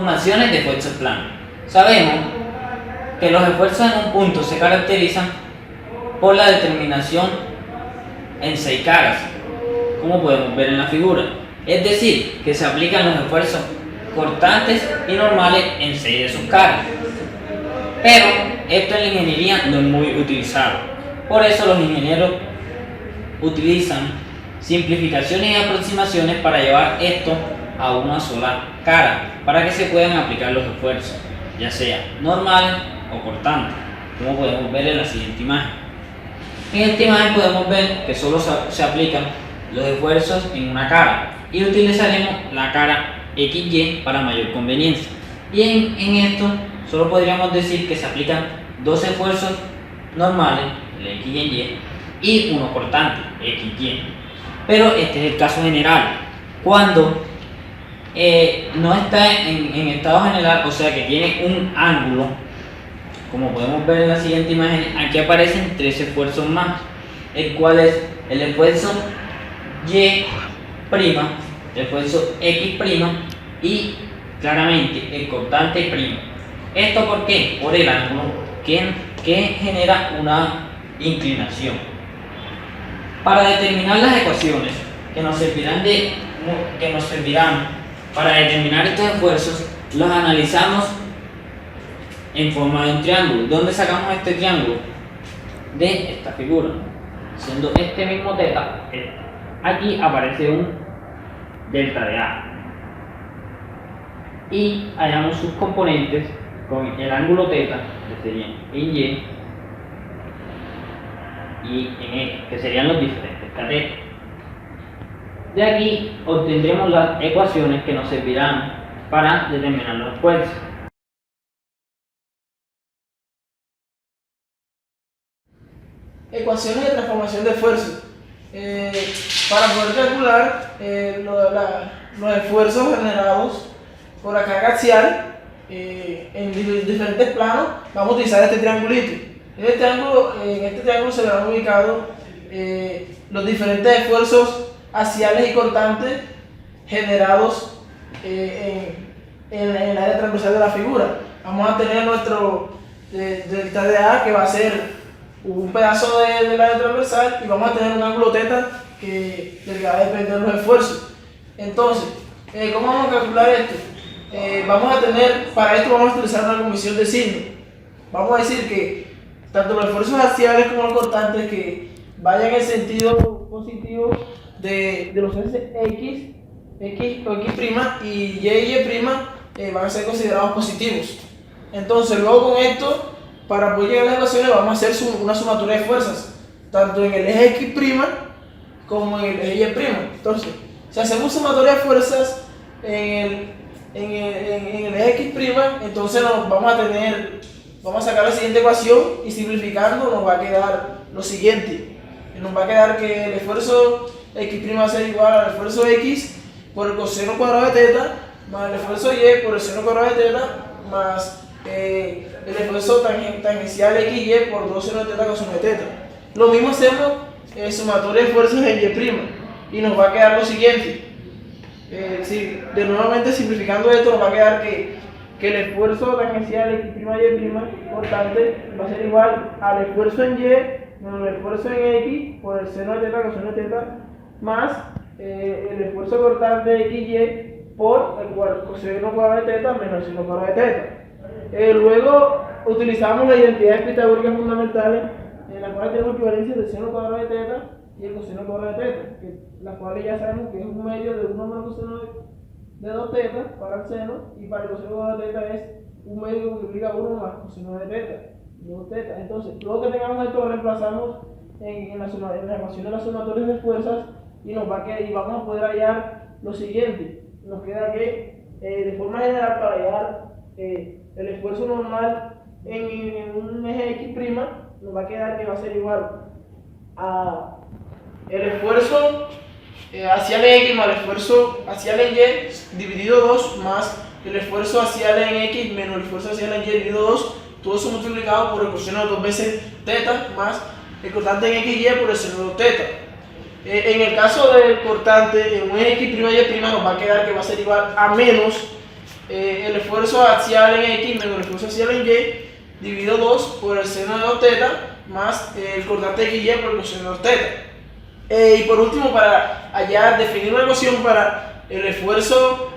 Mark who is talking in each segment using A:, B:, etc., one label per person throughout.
A: Formaciones de esfuerzos planos. Sabemos que los esfuerzos en un punto se caracterizan por la determinación en 6 caras, como podemos ver en la figura. Es decir, que se aplican los esfuerzos cortantes y normales en 6 de sus caras. Pero esto en la ingeniería no es muy utilizado. Por eso los ingenieros utilizan simplificaciones y aproximaciones para llevar esto a una sola cara, para que se puedan aplicar los esfuerzos, ya sea normales o cortantes, como podemos ver en la siguiente imagen. En esta imagen podemos ver que solo se aplican los esfuerzos en una cara y utilizaremos la cara XY para mayor conveniencia. Y en esto solo podríamos decir que se aplican 2 esfuerzos normales, el X y Y, y uno cortante, XY. Pero este es el caso general. Cuando no está en estado general, o sea que tiene un ángulo, como podemos ver en la siguiente imagen, aquí aparecen 3 esfuerzos más, el cual es el esfuerzo Y', el esfuerzo X' y claramente el cortante prima. ¿Esto por qué? Por el ángulo que genera una inclinación. Para determinar las ecuaciones que nos servirán para determinar estos esfuerzos, los analizamos en forma de un triángulo. ¿Dónde sacamos este triángulo? De esta figura, siendo este mismo teta. Aquí aparece un delta de A y hallamos sus componentes con el ángulo teta, que serían en Y y en X, que serían los diferentes catetos. De aquí obtendremos las ecuaciones que nos servirán para determinar los esfuerzos.
B: Ecuaciones de transformación de esfuerzo. Para poder calcular los esfuerzos generados por la carga axial en diferentes planos, vamos a utilizar este triangulito. En este triángulo se verán ubicados los diferentes esfuerzos axiales y cortantes generados en el área transversal de la figura. Vamos a tener nuestro delta de A, que va a ser un pedazo del área transversal, y vamos a tener un ángulo teta del que va a depender los esfuerzos. Entonces, ¿cómo vamos a calcular esto? Para esto vamos a utilizar una convención de signos. Vamos a decir que tanto los esfuerzos axiales como los cortantes que vayan en el sentido positivo de los ejes X o X' y Y' van a ser considerados positivos. Entonces, luego con esto, para poder llegar a las ecuaciones, vamos a hacer una sumatoria de fuerzas, tanto en el eje X' como en el eje Y'. Entonces, si hacemos sumatoria de fuerzas en el eje X', entonces vamos a sacar la siguiente ecuación, y simplificando nos va a quedar lo siguiente. Nos va a quedar que el esfuerzo X' va a ser igual al esfuerzo X por el coseno cuadrado de teta, más el esfuerzo Y por el seno cuadrado de teta, más el esfuerzo tangencial XY por 2 seno de teta coseno de teta. Lo mismo hacemos sumatoria de esfuerzos en Y', y nos va a quedar lo siguiente. Nuevamente simplificando esto, nos va a quedar que el esfuerzo tangencial X', Y', cortante, va a ser igual al esfuerzo en Y menos el esfuerzo en X por el seno de teta coseno de teta, más el esfuerzo cortante XY por el coseno cuadrado de teta menos el seno cuadrado de teta. Luego utilizamos las identidades pitagóricas fundamentales, en las cuales tenemos equivalencia del seno cuadrado de teta y el coseno cuadrado de teta, las cuales ya sabemos que es un medio de 1 menos coseno de 2 teta para el seno, y para el coseno cuadrado de teta es un medio que multiplica 1 más coseno de teta, 2 teta. Entonces, luego que tengamos esto, lo reemplazamos en la ecuación de las sumatorias de fuerzas, y vamos a poder hallar lo siguiente. Nos queda que, de forma general, para hallar el esfuerzo normal en un eje X', nos va a quedar que va a ser igual a el esfuerzo axial en X más el esfuerzo axial en Y dividido 2, más el esfuerzo axial en X menos el esfuerzo axial en Y dividido 2, todo eso multiplicado por el coseno de 2 veces teta, más el cortante en X y Y por el seno de teta. En el caso del cortante en un X' y Y' nos va a quedar que va a ser igual a menos el esfuerzo axial en X menos el esfuerzo axial en Y dividido 2 por el seno de 2 teta más el cortante XY por el coseno de 2 teta. Y por último, para allá definir una ecuación para el esfuerzo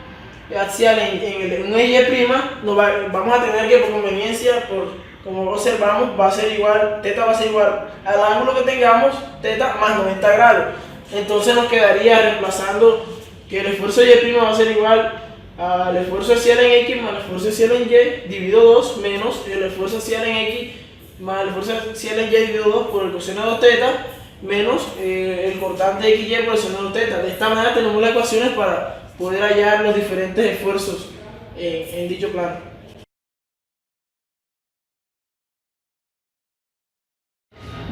B: axial en un Y', vamos a tener que, por conveniencia, como observamos, va a ser igual, teta va a ser igual al ángulo que tengamos, teta más 90 grados. Entonces nos quedaría reemplazando que el esfuerzo Y' va a ser igual al esfuerzo axial en X más el esfuerzo axial en Y dividido 2 menos el esfuerzo axial en X más el esfuerzo axial en Y dividido 2 por el coseno de 2 teta menos el cortante XY por el seno de 2 teta. De esta manera tenemos las ecuaciones para poder hallar los diferentes esfuerzos en dicho plano.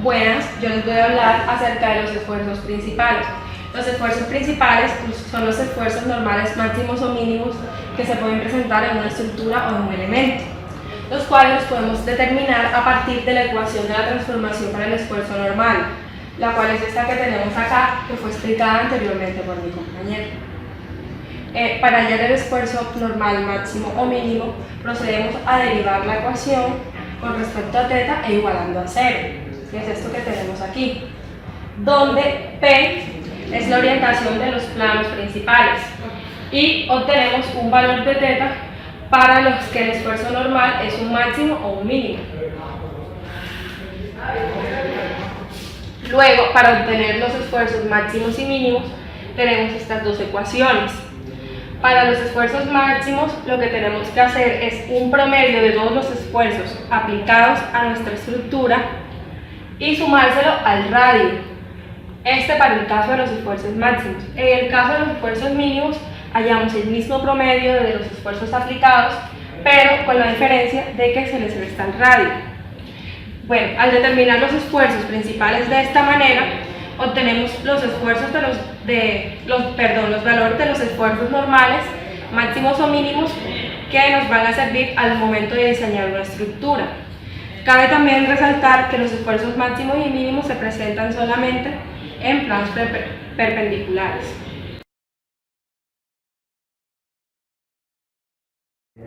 C: Buenas, yo les voy a hablar acerca de los esfuerzos principales. Los esfuerzos principales son los esfuerzos normales máximos o mínimos que se pueden presentar en una estructura o en un elemento, los cuales los podemos determinar a partir de la ecuación de la transformación para el esfuerzo normal, la cual es esta que tenemos acá, que fue explicada anteriormente por mi compañero. Para hallar el esfuerzo normal máximo o mínimo, procedemos a derivar la ecuación con respecto a teta e igualando a 0, que es esto que tenemos aquí, donde P es la orientación de los planos principales y obtenemos un valor de teta para los que el esfuerzo normal es un máximo o un mínimo. Luego, para obtener los esfuerzos máximos y mínimos, tenemos estas dos ecuaciones. Para los esfuerzos máximos, lo que tenemos que hacer es un promedio de todos los esfuerzos aplicados a nuestra estructura y sumárselo al radio. Este para el caso de los esfuerzos máximos. En el caso de los esfuerzos mínimos, hallamos el mismo promedio de los esfuerzos aplicados, pero con la diferencia de que se les resta el radio. Bueno, al determinar los esfuerzos principales de esta manera, obtenemos los esfuerzos los valores de los esfuerzos normales, máximos o mínimos, que nos van a servir al momento de diseñar una estructura. Cabe también resaltar que los esfuerzos máximos y mínimos se presentan solamente en planos perpendiculares.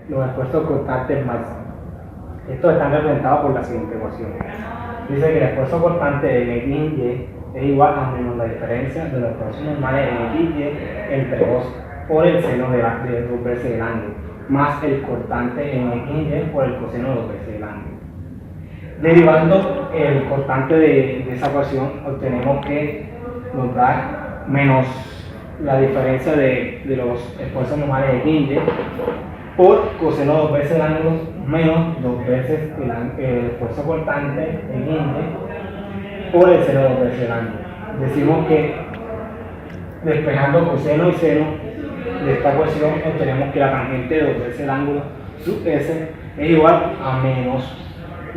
D: Los esfuerzos constantes máximos. Estos están representados por la siguiente ecuación. Dice que el esfuerzo constante en X y Y es igual a menos la diferencia de los esfuerzos normales en X y Y entre 2 por el seno de 2 veces el ángulo, más el cortante en X y Y por el coseno de 2 veces el ángulo. Derivando el cortante de esa ecuación, obtenemos que nos da menos la diferencia de los esfuerzos normales de X y Y por coseno de 2 veces el ángulo menos 2 veces el esfuerzo cortante en Y por el seno de 2 veces el ángulo. Decimos que despejando coseno y seno de esta ecuación obtenemos que la tangente de 2 veces el ángulo sub S es igual a menos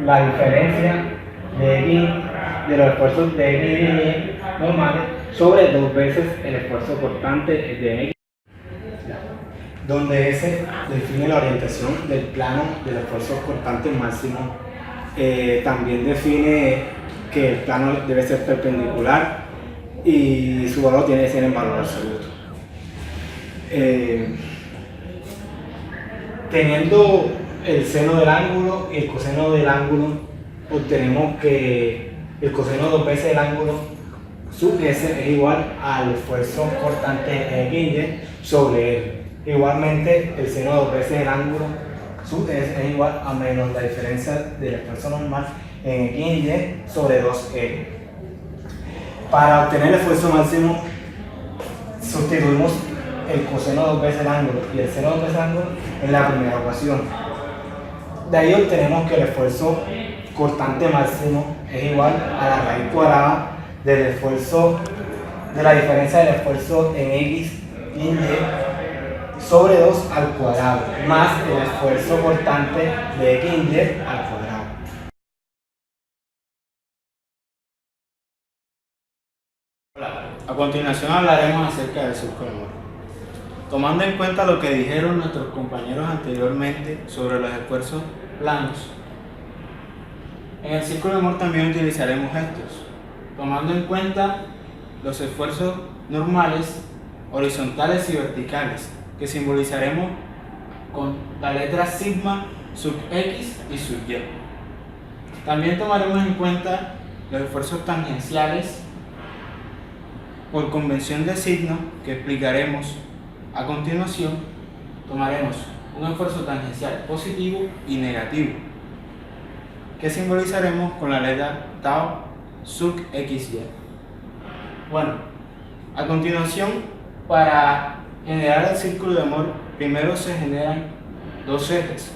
D: la diferencia de los esfuerzos de X y Y normales sobre 2 veces el esfuerzo cortante de X, donde S define la orientación del plano del esfuerzo cortante máximo. También define que el plano debe ser perpendicular y su valor tiene que ser en valor absoluto. Teniendo el seno del ángulo y el coseno del ángulo, obtenemos que el coseno de 2 veces el ángulo sub S es igual al esfuerzo cortante X y Y sobre L. Igualmente, el seno de 2 veces el ángulo sub S es igual a menos la diferencia del esfuerzo normal en X y Y sobre 2L. Para obtener el esfuerzo máximo, sustituimos el coseno de 2 veces el ángulo y el seno de 2 veces el ángulo en la primera ecuación. De ahí obtenemos que el esfuerzo cortante máximo es igual a la raíz cuadrada del esfuerzo, de la diferencia del esfuerzo en X y Y sobre 2 al cuadrado, más el esfuerzo cortante de X y Y al cuadrado.
E: A continuación hablaremos acerca del círculo de Mohr. Tomando en cuenta lo que dijeron nuestros compañeros anteriormente sobre los esfuerzos planos, en el círculo de Mohr también utilizaremos estos, tomando en cuenta los esfuerzos normales, horizontales y verticales, que simbolizaremos con la letra sigma sub x y sub y. También tomaremos en cuenta los esfuerzos tangenciales por convención de signo que explicaremos a continuación. Tomaremos un esfuerzo tangencial positivo y negativo que simbolizaremos con la letra tau sub xy. Bueno, a continuación, para generar el círculo de amor, primero se generan dos ejes,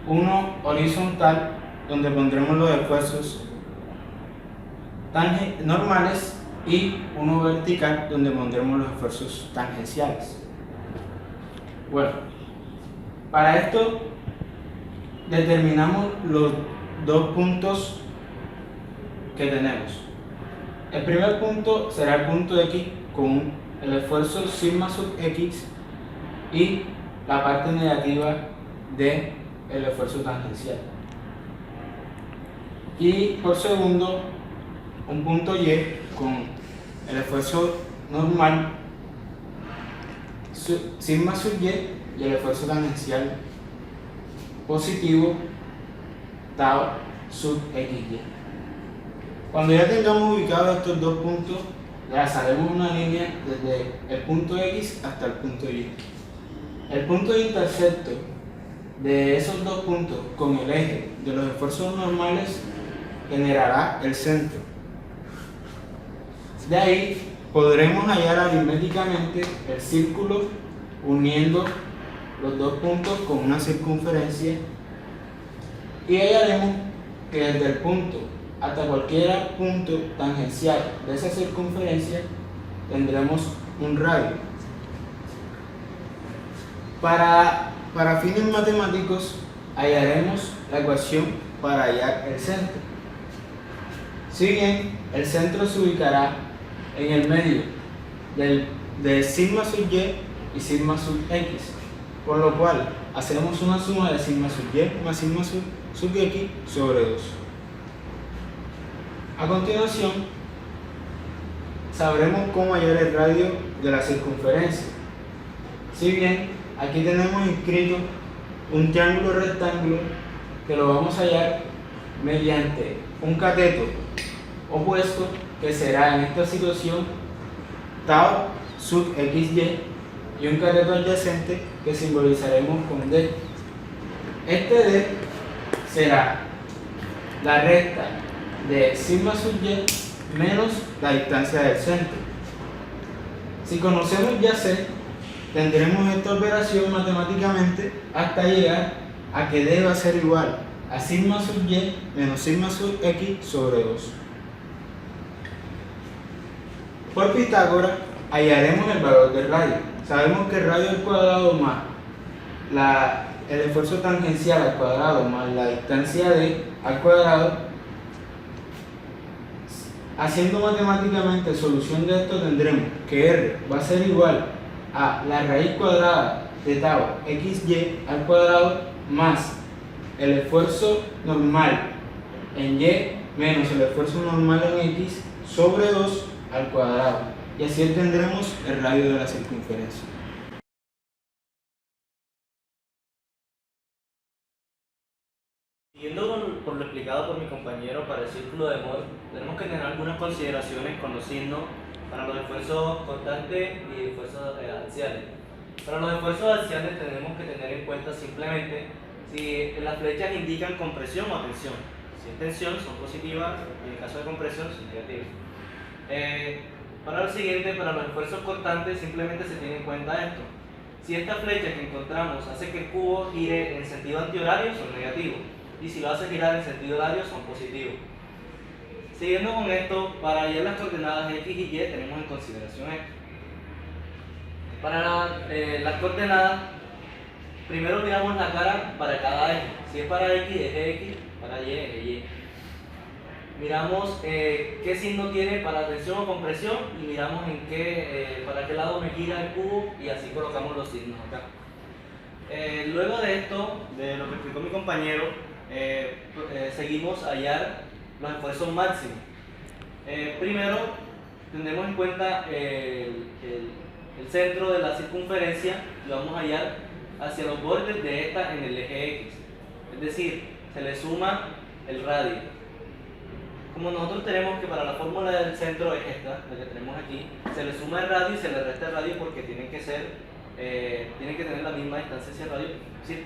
E: uno horizontal, donde pondremos los esfuerzos normales, y uno vertical, donde pondremos los esfuerzos tangenciales. Bueno, para esto determinamos los dos puntos que tenemos. El primer punto será el punto X con el esfuerzo sigma sub X y la parte negativa del esfuerzo tangencial. Y por segundo, un punto Y con el esfuerzo normal sigma sub Y y el esfuerzo tangencial positivo tau sub xy. Cuando ya tengamos ubicados estos dos puntos, trazaremos una línea desde el punto X hasta el punto Y. El punto de intersecto de esos dos puntos con el eje de los esfuerzos normales generará el centro. De ahí podremos hallar aritméticamente el círculo uniendo los dos puntos con una circunferencia, y hallaremos que desde el punto hasta cualquier punto tangencial de esa circunferencia tendremos un radio. Para fines matemáticos hallaremos la ecuación para hallar el centro. Si bien el centro se ubicará en el medio de sigma sub y y sigma sub x, por lo cual hacemos una suma de sigma sub y más sigma sub x sobre 2. A continuación, sabremos cómo hallar el radio de la circunferencia. Si bien aquí tenemos inscrito un triángulo rectángulo que lo vamos a hallar mediante un cateto opuesto, que será en esta situación tau sub xy, y un cateto adyacente que simbolizaremos con d. Este d será la recta de sigma sub y menos la distancia del centro. Si conocemos ya c, tendremos esta operación matemáticamente hasta llegar a que d va a ser igual a sigma sub y menos sigma sub x sobre 2. Por Pitágoras hallaremos el valor del radio. Sabemos que el radio al cuadrado más el esfuerzo tangencial al cuadrado más la distancia d al cuadrado. Haciendo matemáticamente solución de esto, tendremos que r va a ser igual a la raíz cuadrada de tau xy al cuadrado más el esfuerzo normal en y menos el esfuerzo normal en x sobre 2 al cuadrado, y así obtendremos el radio de la circunferencia.
A: Siguiendo por lo explicado por mi compañero para el círculo de Mohr, tenemos que tener algunas consideraciones con los signos para los esfuerzos constantes y esfuerzos axiales. Para los esfuerzos axiales tenemos que tener en cuenta simplemente si las flechas indican compresión o tensión. Si es tensión son positivas y en caso de compresión son negativas. Para lo siguiente, para los esfuerzos constantes simplemente se tiene en cuenta esto. Si esta flecha que encontramos hace que el cubo gire en sentido antihorario, son negativos, y si lo hace girar en sentido horario, son positivos. Siguiendo con esto, para hallar las coordenadas x y y tenemos en consideración esto. Para las coordenadas, primero miramos la cara para cada eje. Si es para x, eje x, para y, eje y. Miramos qué signo tiene para tensión o compresión y miramos para qué lado me gira el cubo, y así colocamos los signos acá. Luego de esto, de lo que explicó mi compañero, seguimos a hallar los esfuerzos máximos. Primero, tendremos en cuenta el centro de la circunferencia y vamos a hallar
F: hacia los bordes de esta en el eje X. Es decir, se le suma el radio. Como nosotros tenemos que para la fórmula del centro es esta, la que tenemos aquí, se le suma el radio y se le resta el radio porque tienen que tener la misma distancia hacia el radio. ¿Sí?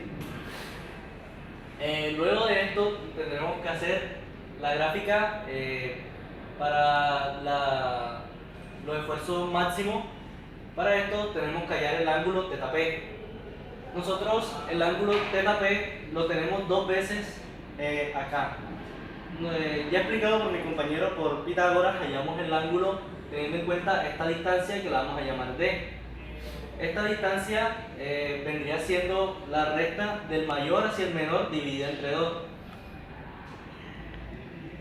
F: Luego de esto tendremos que hacer la gráfica para los esfuerzos máximos. Para esto tenemos que hallar el ángulo θp. Nosotros el ángulo θp lo tenemos dos veces acá. Ya explicado por mi compañero por Pitágoras, hallamos el ángulo teniendo en cuenta esta distancia que la vamos a llamar d. Esta distancia vendría siendo la recta del mayor hacia el menor dividida entre 2.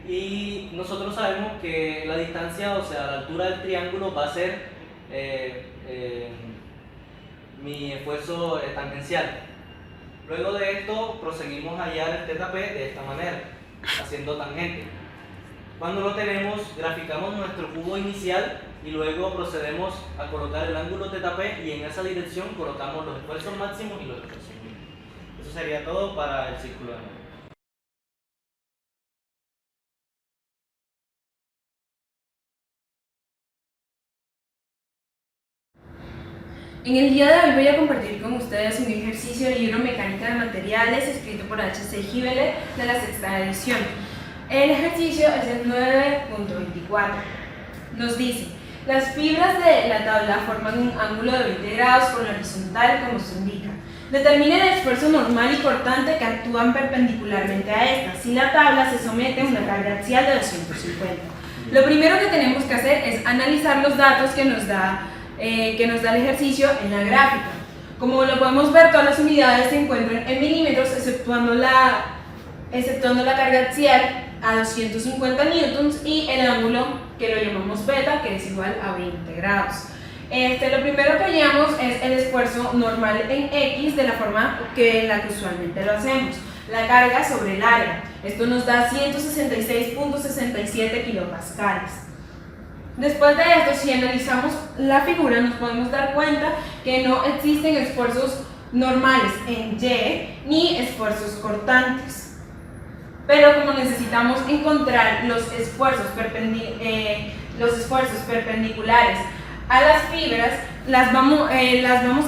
F: Y nosotros sabemos que la distancia, o sea, la altura del triángulo va a ser mi esfuerzo tangencial. Luego de esto proseguimos a hallar el θp de esta manera, haciendo tangente. Cuando lo tenemos, graficamos nuestro cubo inicial y luego procedemos a colocar el ángulo θp y en esa dirección colocamos los esfuerzos máximos y los esfuerzos mínimos. Eso sería todo para el círculo de Mohr.
G: En el día de hoy voy a compartir con ustedes un ejercicio del libro Mecánica de Materiales escrito por H.C. Gibelet de la sexta edición. El ejercicio es el 9.24. Nos dice: las fibras de la tabla forman un ángulo de 20 grados por la horizontal como se indica. Determine el esfuerzo normal y cortante que actúan perpendicularmente a esta si la tabla se somete a una carga axial de 250. Lo primero que tenemos que hacer es analizar los datos que nos da el ejercicio en la gráfica. Como lo podemos ver, todas las unidades se encuentran en milímetros, exceptuando la carga axial a 250 newtons y el ángulo que lo llamamos beta, que es igual a 20 grados. Lo primero que hallamos es el esfuerzo normal en X de la forma en la que usualmente lo hacemos, la carga sobre el área. Esto nos da 166.67 kilopascales. Después de esto, si analizamos la figura, nos podemos dar cuenta que no existen esfuerzos normales en Y ni esfuerzos cortantes. Pero como necesitamos encontrar los esfuerzos perpendiculares a las fibras, las vamos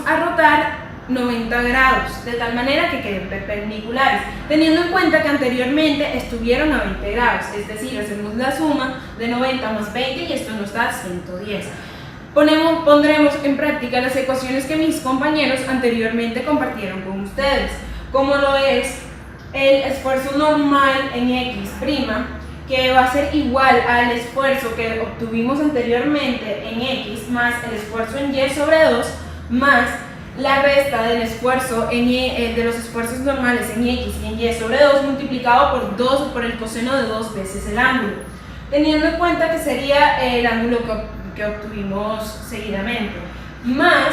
G: a rotar 90 grados, de tal manera que queden perpendiculares, teniendo en cuenta que anteriormente estuvieron a 20 grados, es decir, hacemos la suma de 90 más 20 y esto nos da 110. Pondremos en práctica las ecuaciones que mis compañeros anteriormente compartieron con ustedes, como lo es el esfuerzo normal en X', que va a ser igual al esfuerzo que obtuvimos anteriormente en X más el esfuerzo en Y sobre 2 más la resta del esfuerzo de los esfuerzos normales en X y en Y sobre 2 multiplicado por 2 o por el coseno de 2 veces el ángulo, teniendo en cuenta que sería el ángulo que obtuvimos seguidamente, más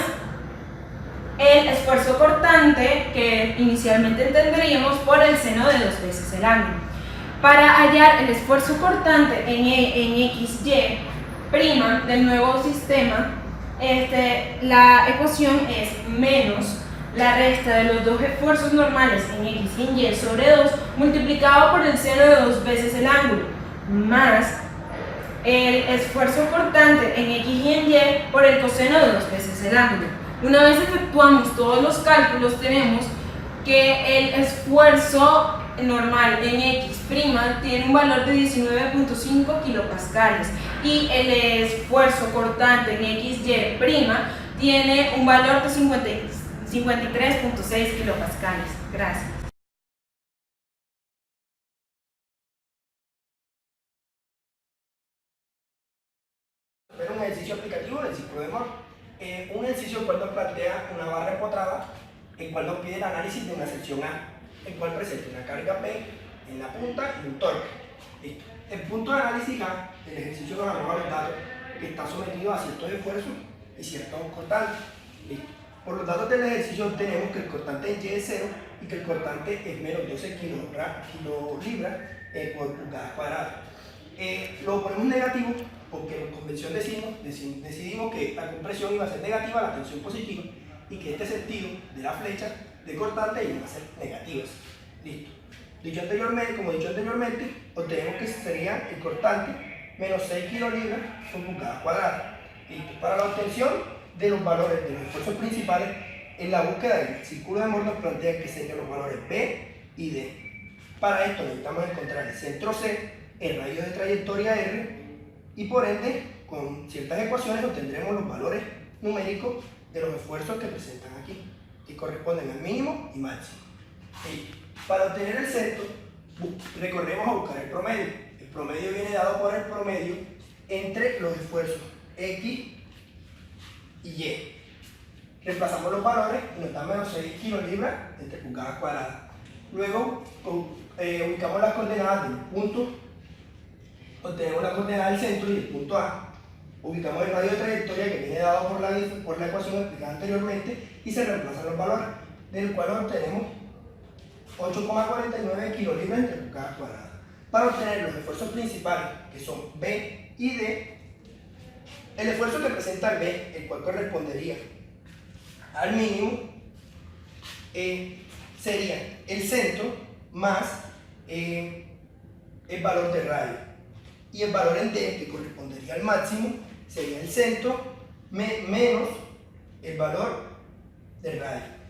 G: el esfuerzo cortante que inicialmente entenderíamos por el seno de 2 veces el ángulo. Para hallar el esfuerzo cortante en XY' del nuevo sistema, la ecuación es menos la resta de los dos esfuerzos normales en X y en Y sobre 2 multiplicado por el seno de 2 veces el ángulo, más el esfuerzo cortante en X y en Y por el coseno de 2 veces el ángulo. Una vez efectuamos todos los cálculos, tenemos que el esfuerzo normal en X' tiene un valor de 19.5 kilopascales y el esfuerzo cortante en XY' tiene un valor de 53.6 kilopascales. Gracias.
H: Pero un ejercicio aplicativo del círculo de Mohr. Un ejercicio el cual nos plantea una barra empotrada, el cual nos pide el análisis de una sección A, el cual presenta una carga P en la punta y un torque. El punto de análisis A del ejercicio nos arroja los datos que está sometido a ciertos esfuerzos y ciertos cortantes. Por los datos del ejercicio obtenemos que el cortante en Y es 0 y que el cortante es menos 12 kilolibras por pulgada cuadrada. Lo ponemos negativo porque en convención decidimos que la compresión iba a ser negativa, la tensión positiva, y que este sentido de la flecha de cortante iban a ser negativas. Listo. Como dicho anteriormente, obtenemos que sería el cortante menos 6 kilolibras por pulgada cuadrada. Listo. Para la obtención de los valores de los esfuerzos principales, en la búsqueda del círculo de Mohr nos plantea que serían los valores B y D. Para esto necesitamos encontrar el centro C, el radio de trayectoria R, y por ende, con ciertas ecuaciones obtendremos los valores numéricos de los esfuerzos que presentan aquí, que corresponden al mínimo y máximo. Para obtener el centro, recorremos a buscar el promedio. El promedio viene dado por el promedio entre los esfuerzos X y Y. Reemplazamos los valores y nos da menos 6 kilolibras entre pulgadas cuadradas. Luego ubicamos las coordenadas del punto, obtenemos la coordenada del centro y el punto A. Ubicamos el radio de trayectoria que viene dado por la ecuación explicada anteriormente y se reemplazan los valores, del cual obtenemos 8,49 kilolibras entre pulgadas cuadradas. Para obtener los esfuerzos principales, que son B y D, el esfuerzo que presenta el B, el cual correspondería al mínimo, sería el centro más el valor de radio. Y el valor en D, que correspondería al máximo, sería el centro menos el valor del radio.